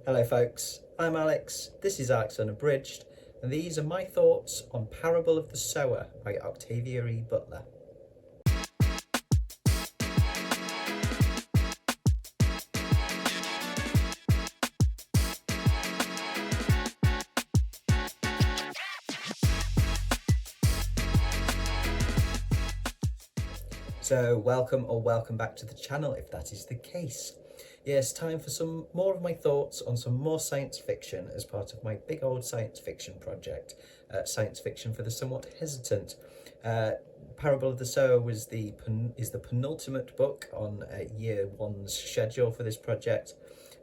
Hello folks, I'm Alex, this is Alex Unabridged, and these are my thoughts on Parable of the Sower by Octavia E. Butler. So welcome back to the channel if that is the case. Yes, time for some more of my thoughts on some more science fiction as part of my big old science fiction project, Science Fiction for the Somewhat Hesitant. Parable of the Sower is the penultimate book on year one's schedule for this project,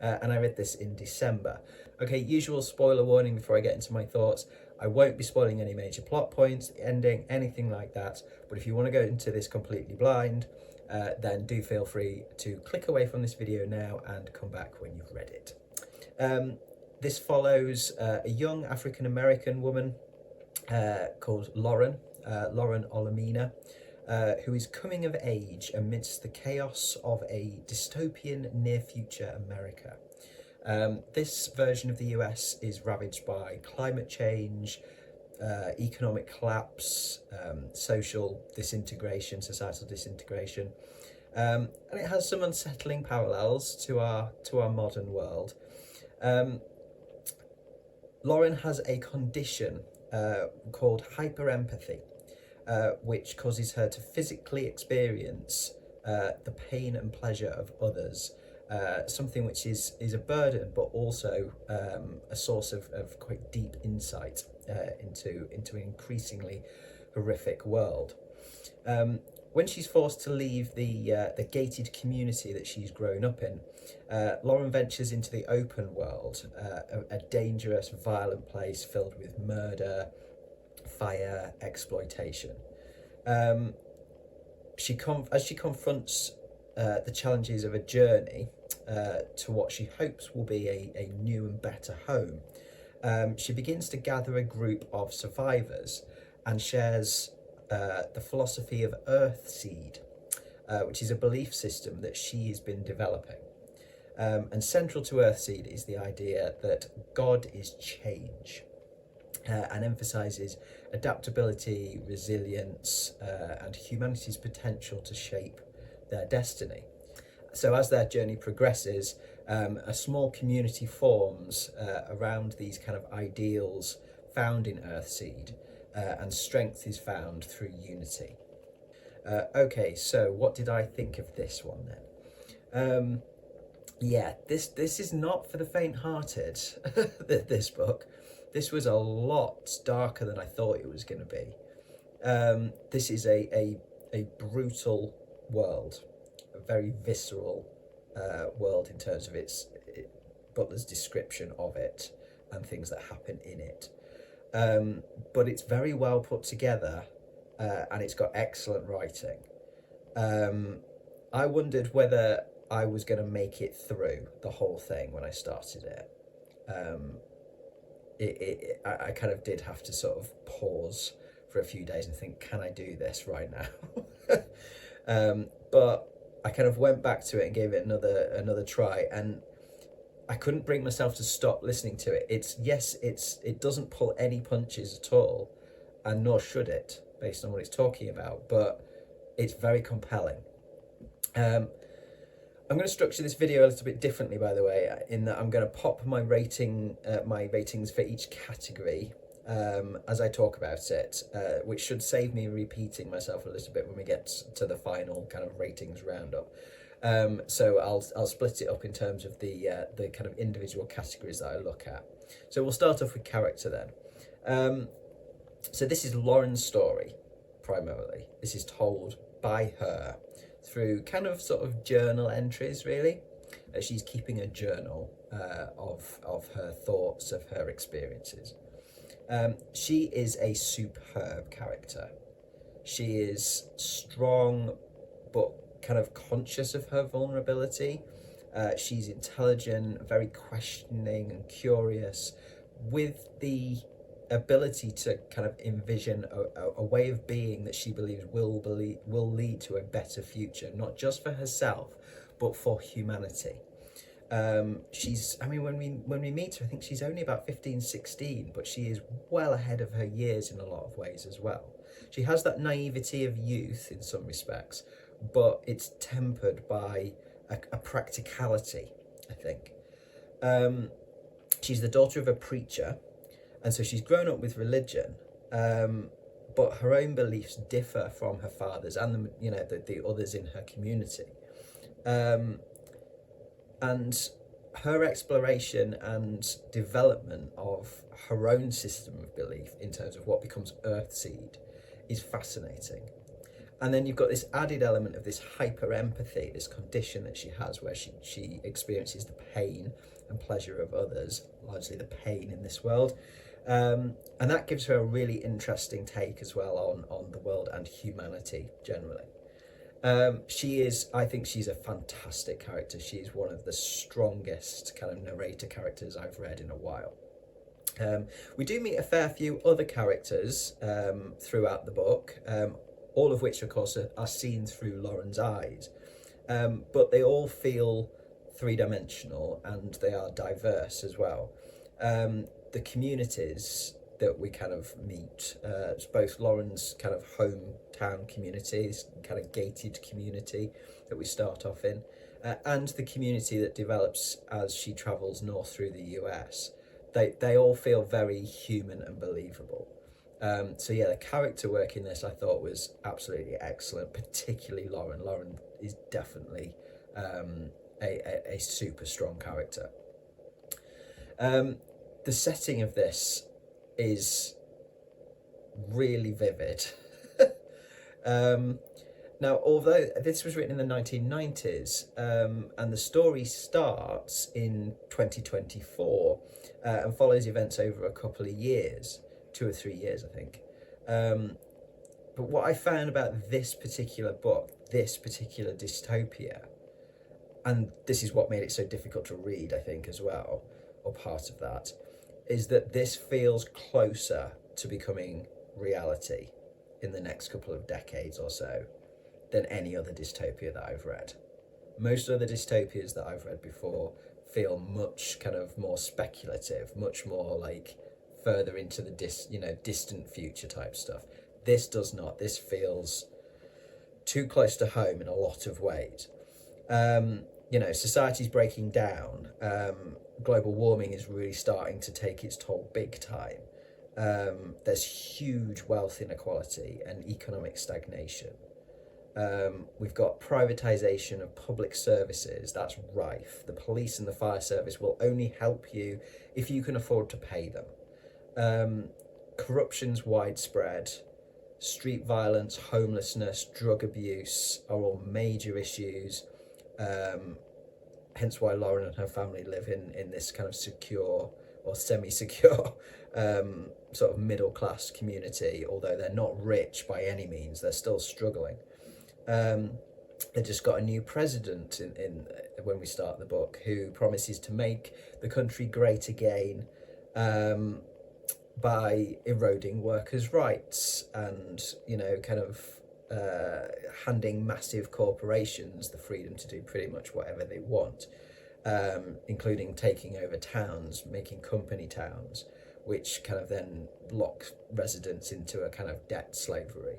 and I read this in December. Okay, usual spoiler warning before I get into my thoughts. I won't be spoiling any major plot points, the ending, anything like that, but if you want to go into this completely blind, then do feel free to click away from this video now and come back when you've read it. This follows a young African-American woman called Lauren Olamina, who is coming of age amidst the chaos of a dystopian near-future America. This version of the US is ravaged by climate change, economic collapse, social disintegration, societal disintegration, and it has some unsettling parallels to our modern world. Lauren has a condition called hyperempathy, which causes her to physically experience the pain and pleasure of others. Something which is a burden, but also a source of quite deep insight into an increasingly horrific world. When she's forced to leave the gated community that she's grown up in, Lauren ventures into the open world, a dangerous, violent place filled with murder, fire, exploitation. As she confronts the challenges of a journey to what she hopes will be a new and better home, she begins to gather a group of survivors and shares the philosophy of Earthseed, which is a belief system that she has been developing. And central to Earthseed is the idea that God is change, and emphasises adaptability, resilience, and humanity's potential to shape their destiny. So as their journey progresses, a small community forms around these kind of ideals found in Earthseed, and strength is found through unity. Okay, so what did I think of this one then? Yeah, this is not for the faint-hearted, this book. This was a lot darker than I thought it was going to be. This is a brutal world, a very visceral world in terms of Butler's description of it and things that happen in it. But it's very well put together, and it's got excellent writing. I wondered whether I was going to make it through the whole thing when I started it. I kind of did have to sort of pause for a few days and think, can I do this right now? But I kind of went back to it and gave it another try, and I couldn't bring myself to stop listening to it. It doesn't pull any punches at all, and nor should it, based on what it's talking about, but it's very compelling. I'm going to structure this video a little bit differently, by the way, in that I'm going to pop my ratings for each category as I talk about it, which should save me repeating myself a little bit when we get to the final kind of ratings roundup. So I'll split it up in terms of the kind of individual categories that I look at. So we'll start off with character then. So this is Lauren's story, primarily. This is told by her through kind of sort of journal entries, really. She's keeping a journal of her thoughts, of her experiences. She is a superb character. She is strong, but kind of conscious of her vulnerability. She's intelligent, very questioning and curious, with the ability to kind of envision a way of being that she believes will lead to a better future, not just for herself, but for humanity. She's, I mean, when we meet her, I think she's only about 15, 16, but she is well ahead of her years in a lot of ways as well. She has that naivety of youth in some respects, but it's tempered by a practicality, I think. She's the daughter of a preacher, and so she's grown up with religion, but her own beliefs differ from her father's and the others in her community. And her exploration and development of her own system of belief in terms of what becomes Earthseed is fascinating. And then you've got this added element of this hyper empathy, this condition that she has where she experiences the pain and pleasure of others, largely the pain in this world. And that gives her a really interesting take as well on the world and humanity generally. I think she's a fantastic character. She's one of the strongest kind of narrator characters I've read in a while. We do meet a fair few other characters throughout the book, all of which, of course, are seen through Lauren's eyes. But they all feel three-dimensional and they are diverse as well. The communities that we kind of meet, it's both Lauren's kind of hometown community, this kind of gated community that we start off in, and the community that develops as she travels north through the US. They all feel very human and believable. So yeah, the character work in this I thought was absolutely excellent, particularly Lauren. Lauren is definitely a super strong character. The setting of this is really vivid. Now, although this was written in the 1990s, and the story starts in 2024 and follows events over a couple of years, 2 or 3 years, I think. But what I found about this particular book, this particular dystopia, and this is what made it so difficult to read, I think, as well, or part of that, is that this feels closer to becoming reality in the next couple of decades or so than any other dystopia that I've read. Most other dystopias that I've read before feel much kind of more speculative, much more like further into the distant future type stuff. This does not. This feels too close to home in a lot of ways. Society's breaking down. Global warming is really starting to take its toll big time. There's huge wealth inequality and economic stagnation. We've got privatization of public services. That's rife. The police and the fire service will only help you if you can afford to pay them. Corruption's widespread. Street violence, homelessness, drug abuse are all major issues. Hence why Lauren and her family live in this kind of secure or semi-secure sort of middle-class community, although they're not rich by any means. They're still struggling. They just got a new president in when we start the book, who promises to make the country great again by eroding workers' rights and, handing massive corporations the freedom to do pretty much whatever they want, including taking over towns, making company towns, which kind of then lock residents into a kind of debt slavery.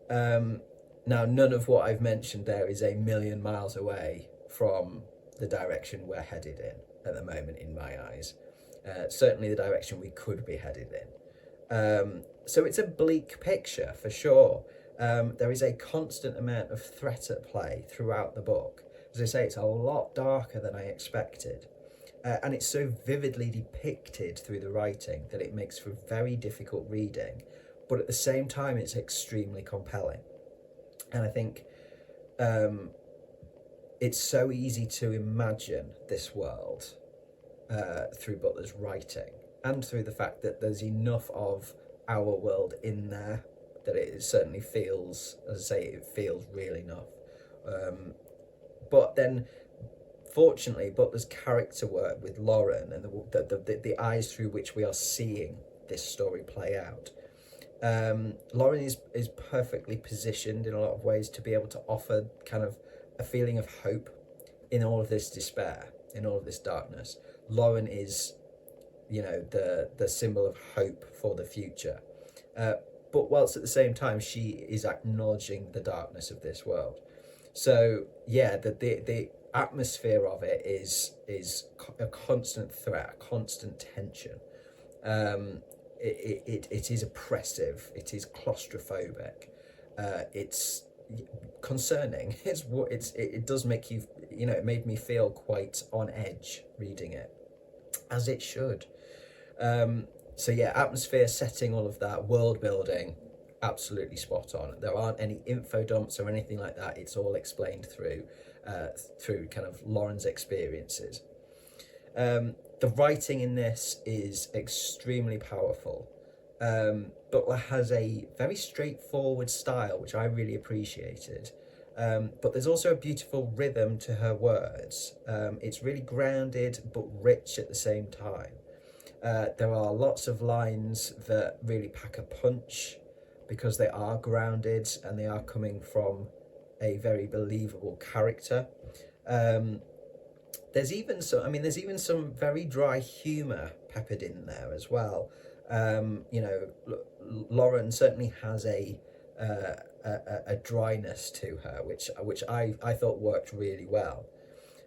Now, none of what I've mentioned there is a million miles away from the direction we're headed in at the moment, in my eyes. Certainly the direction we could be headed in. So it's a bleak picture for sure. There is a constant amount of threat at play throughout the book. As I say, it's a lot darker than I expected. And it's so vividly depicted through the writing that it makes for very difficult reading. But at the same time, it's extremely compelling. And I think it's so easy to imagine this world through Butler's writing and through the fact that there's enough of our world in there that it certainly feels, as I say, it feels real enough. But then, fortunately, Butler's character work with Lauren and the eyes through which we are seeing this story play out. Lauren is perfectly positioned in a lot of ways to be able to offer kind of a feeling of hope in all of this despair. in all of this darkness. Lauren is, the symbol of hope for the future. But whilst at the same time she is acknowledging the darkness of this world. So yeah, the atmosphere of it is a constant threat, a constant tension. It is oppressive. It is claustrophobic. It's concerning. It does make you, it made me feel quite on edge reading it, as it should. So yeah, atmosphere, setting, all of that, world building, absolutely spot on. There aren't any info dumps or anything like that. It's all explained through kind of Lauren's experiences. The writing in this is extremely powerful. Butler has a very straightforward style, which I really appreciated. But there's also a beautiful rhythm to her words. It's really grounded but rich at the same time. There are lots of lines that really pack a punch because they are grounded and they are coming from a very believable character. There's even some very dry humour peppered in there as well. Lauren certainly has a dryness to her, which I thought worked really well.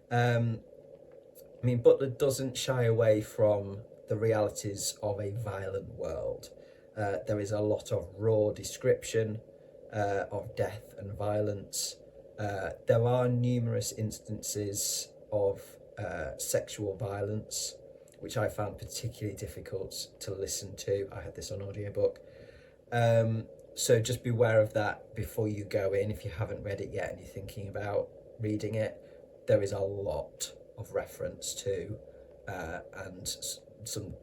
Butler doesn't shy away from the realities of a violent world. There is a lot of raw description of death and violence. There are numerous instances of sexual violence, which I found particularly difficult to listen to. I had this on audiobook. So just beware of that before you go in. If you haven't read it yet and you're thinking about reading it, there is a lot of reference to and some,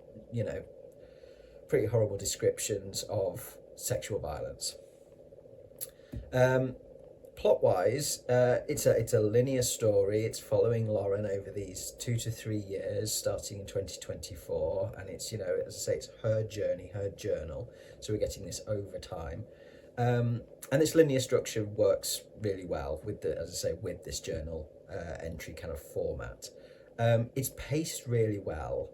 pretty horrible descriptions of sexual violence. Plot-wise, it's a linear story. It's following Lauren over these 2 to 3 years, starting in 2024, and it's, as I say, it's her journey, her journal. So we're getting this over time, and this linear structure works really well with with this journal entry kind of format. It's paced really well.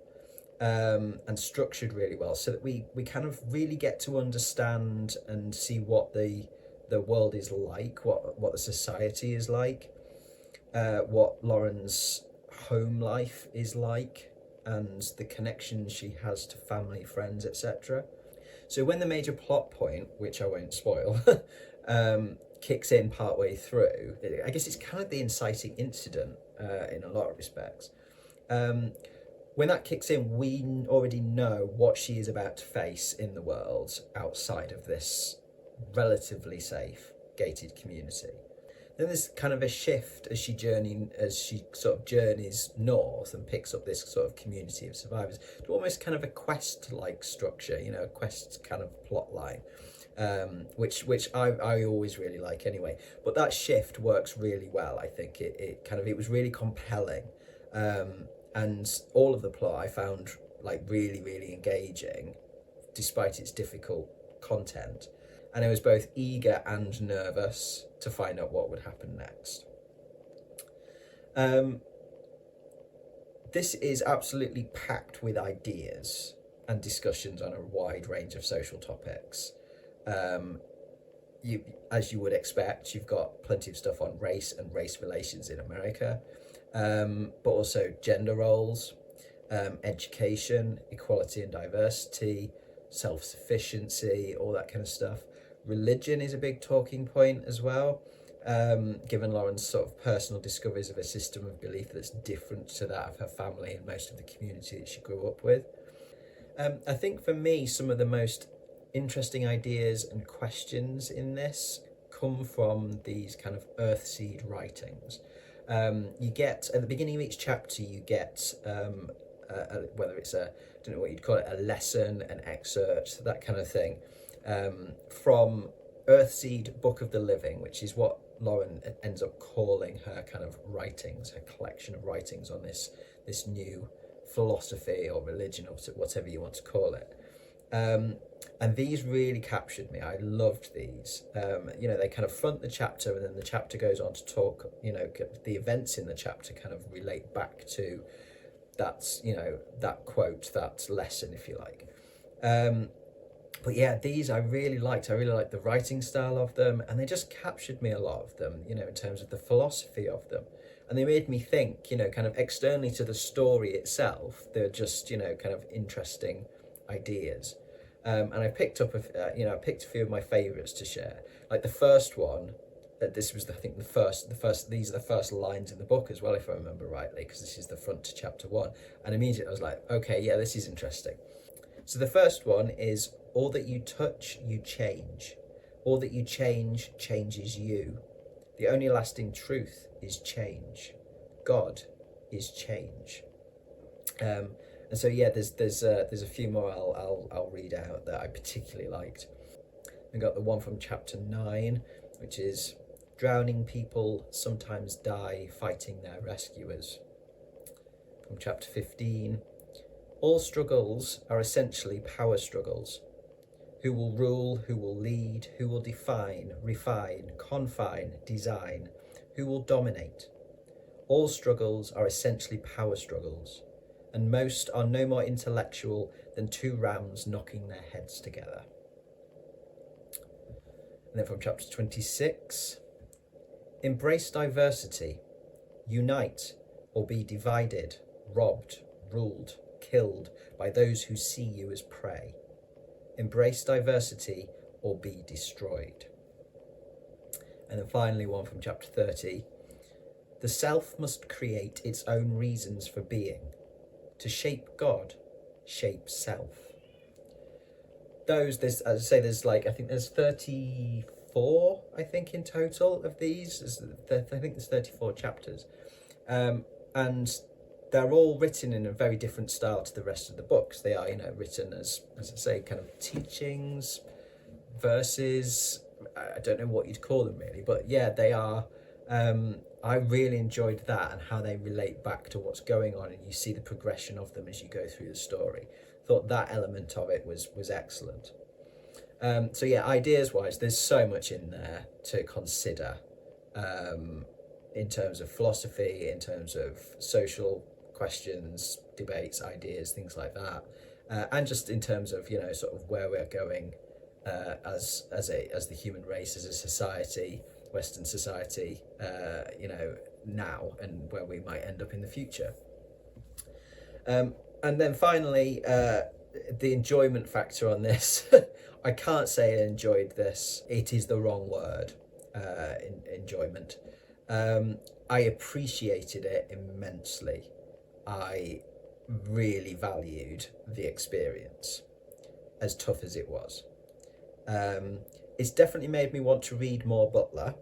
And structured really well, so that we kind of really get to understand and see what the world is like, what the society is like, what Lauren's home life is like, and the connections she has to family, friends, etc. So when the major plot point, which I won't spoil, kicks in partway through, I guess it's kind of the inciting incident in a lot of respects. When that kicks in, we already know what she is about to face in the world outside of this relatively safe gated community. Then there's kind of a shift as she sort of journeys north and picks up this sort of community of survivors to almost kind of a quest-like structure, a quest kind of plot line, which I always really like anyway. But that shift works really well. I think it was really compelling. And all of the plot I found really, really engaging, despite its difficult content. And I was both eager and nervous to find out what would happen next. This is absolutely packed with ideas and discussions on a wide range of social topics. As you would expect, you've got plenty of stuff on race and race relations in America. But also gender roles, education, equality and diversity, self-sufficiency, all that kind of stuff. Religion is a big talking point as well, given Lauren's sort of personal discoveries of a system of belief that's different to that of her family and most of the community that she grew up with. I think for me, some of the most interesting ideas and questions in this come from these kind of earthseed writings. You get, at the beginning of each chapter, you get whether it's I don't know what you'd call it, a lesson, an excerpt, that kind of thing, from Earthseed Book of the Living, which is what Lauren ends up calling her kind of writings, her collection of writings on this new philosophy or religion or whatever you want to call it. And these really captured me. I loved these. You know, they kind of front the chapter, and then the chapter goes on to talk, you know, the events in the chapter kind of relate back to that's, you know, that quote, that lesson, if you like. But yeah, these I really liked. I really liked the writing style of them, and they just captured me, a lot of them, you know, in terms of the philosophy of them. And they made me think, you know, kind of externally to the story itself. They're just, you know, kind of interesting ideas. And I picked up, you know, I picked a few of my favourites to share. Like the first one, this was, I think, the first. These are the first lines in the book as well, if I remember rightly, because this is the front to chapter 1. And immediately I was like, okay, yeah, this is interesting. So the first one is, all that you touch, you change. All that you change, changes you. The only lasting truth is change. God is change. And so yeah, there's a few more I'll read out that I particularly liked. I got the one from chapter 9, which is, drowning people sometimes die fighting their rescuers. From chapter 15, all struggles are essentially power struggles. Who will rule, who will lead, who will define, refine, confine, design, who will dominate? All struggles are essentially power struggles, and most are no more intellectual than two rams knocking their heads together. And then from chapter 26, embrace diversity, unite or be divided, robbed, ruled, killed by those who see you as prey. Embrace diversity or be destroyed. And then finally, one from chapter 30. The self must create its own reasons for being. To shape God, shape self. There's, as I say, there's like, I think there's 34, I think, in total of these. I think there's 34 chapters. And they're all written in a very different style to the rest of the books. They are, you know, written as I say, kind of teachings, verses. I don't know what you'd call them really, but yeah, they are. I really enjoyed that, and how they relate back to what's going on, and you see the progression of them as you go through the story. Thought that element of it was excellent. So yeah, ideas wise, there's so much in there to consider, in terms of philosophy, in terms of social questions, debates, ideas, things like that, and just in terms of, you know, sort of where we're going as the human race, as a society, Western society, you know, now, and where we might end up in the future. And then finally, the enjoyment factor on this. I can't say I enjoyed this. It is the wrong word, enjoyment. I appreciated it immensely. I really valued the experience, as tough as it was. It's definitely made me want to read more Butler.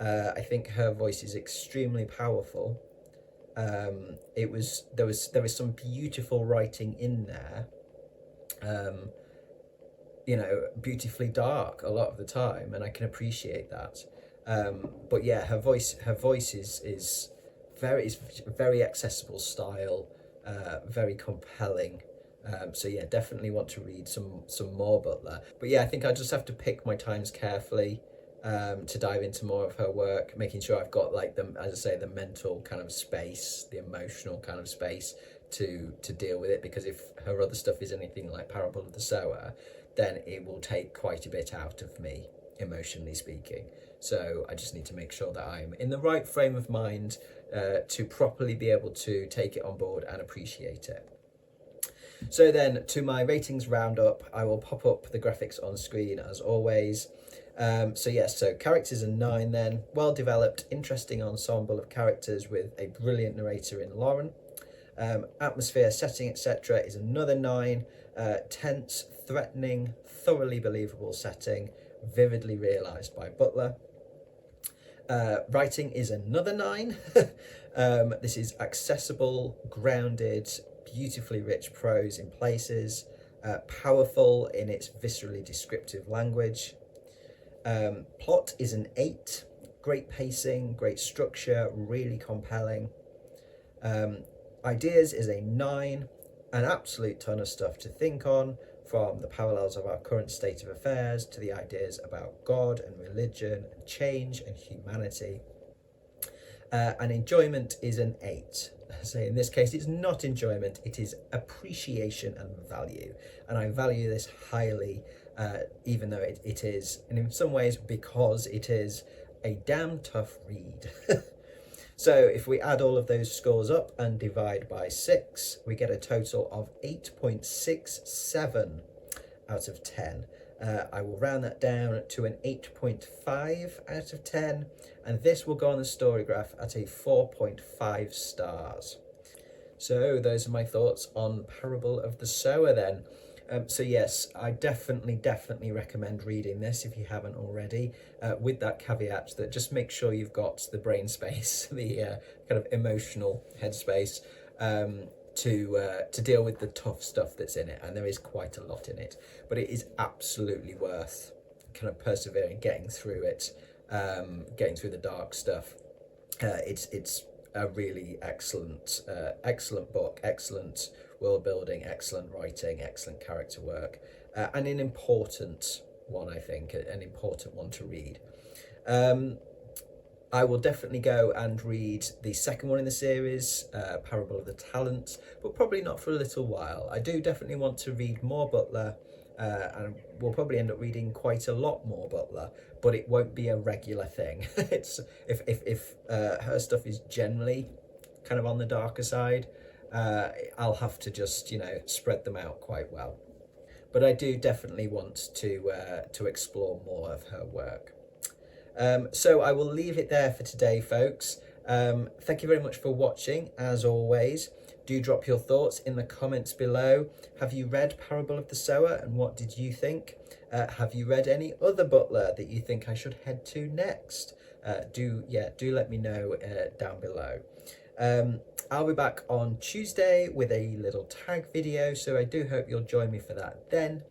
I think her voice is extremely powerful. There was some beautiful writing in there. You know, beautifully dark a lot of the time, and I can appreciate that. But yeah, her voice is very accessible style, very compelling. So yeah, definitely want to read some more Butler. But yeah, I think I just have to pick my times carefully, to dive into more of her work, making sure I've got, like, as I say, the mental kind of space, the emotional kind of space to deal with it. Because if her other stuff is anything like Parable of the Sower, then it will take quite a bit out of me, emotionally speaking. So I just need to make sure that I'm in the right frame of mind to properly be able to take it on board and appreciate it. So then, to my ratings roundup, I will pop up the graphics on screen as always. So characters are 9 then. Well developed, interesting ensemble of characters with a brilliant narrator in Lauren. Atmosphere, setting, etc. is another 9. Tense, threatening, thoroughly believable setting, vividly realised by Butler. Writing is another 9. This is accessible, grounded, beautifully rich prose in places, powerful in its viscerally descriptive language. Plot is an 8. Great pacing, great structure, really compelling. Ideas is a 9. An absolute ton of stuff to think on, from the parallels of our current state of affairs to the ideas about God and religion and change and humanity. And enjoyment is an 8. So in this case, it's not enjoyment, it is appreciation and value. And I value this highly, even though it is, and in some ways because it is a damn tough read. So if we add all of those scores up and divide by 6, we get a total of 8.67 out of 10. I will round that down to an 8.5 out of 10, and this will go on the story graph at a 4.5 stars. So those are my thoughts on Parable of the Sower then. So yes, I definitely recommend reading this if you haven't already, with that caveat that just make sure you've got the brain space, the kind of emotional headspace, to deal with the tough stuff that's in it, and there is quite a lot in it, but it is absolutely worth kind of persevering, getting through it, getting through the dark stuff. It's a really excellent book, excellent world building, excellent writing, excellent character work, and an important one, I think, an important one to read. I will definitely go and read the second one in the series, Parable of the Talents, but probably not for a little while. I do definitely want to read more Butler, and we'll probably end up reading quite a lot more Butler, but it won't be a regular thing. It's if her stuff is generally kind of on the darker side, I'll have to just spread them out quite well. But I do definitely want to explore more of her work. So I will leave it there for today, folks. Thank you very much for watching. As always, do drop your thoughts in the comments below. Have you read Parable of the Sower, and what did you think? Have you read any other Butler that you think I should head to next? Do let me know down below. I'll be back on Tuesday with a little tag video, so I do hope you'll join me for that then.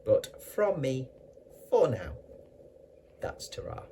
But from me, for now, that's ta-ra.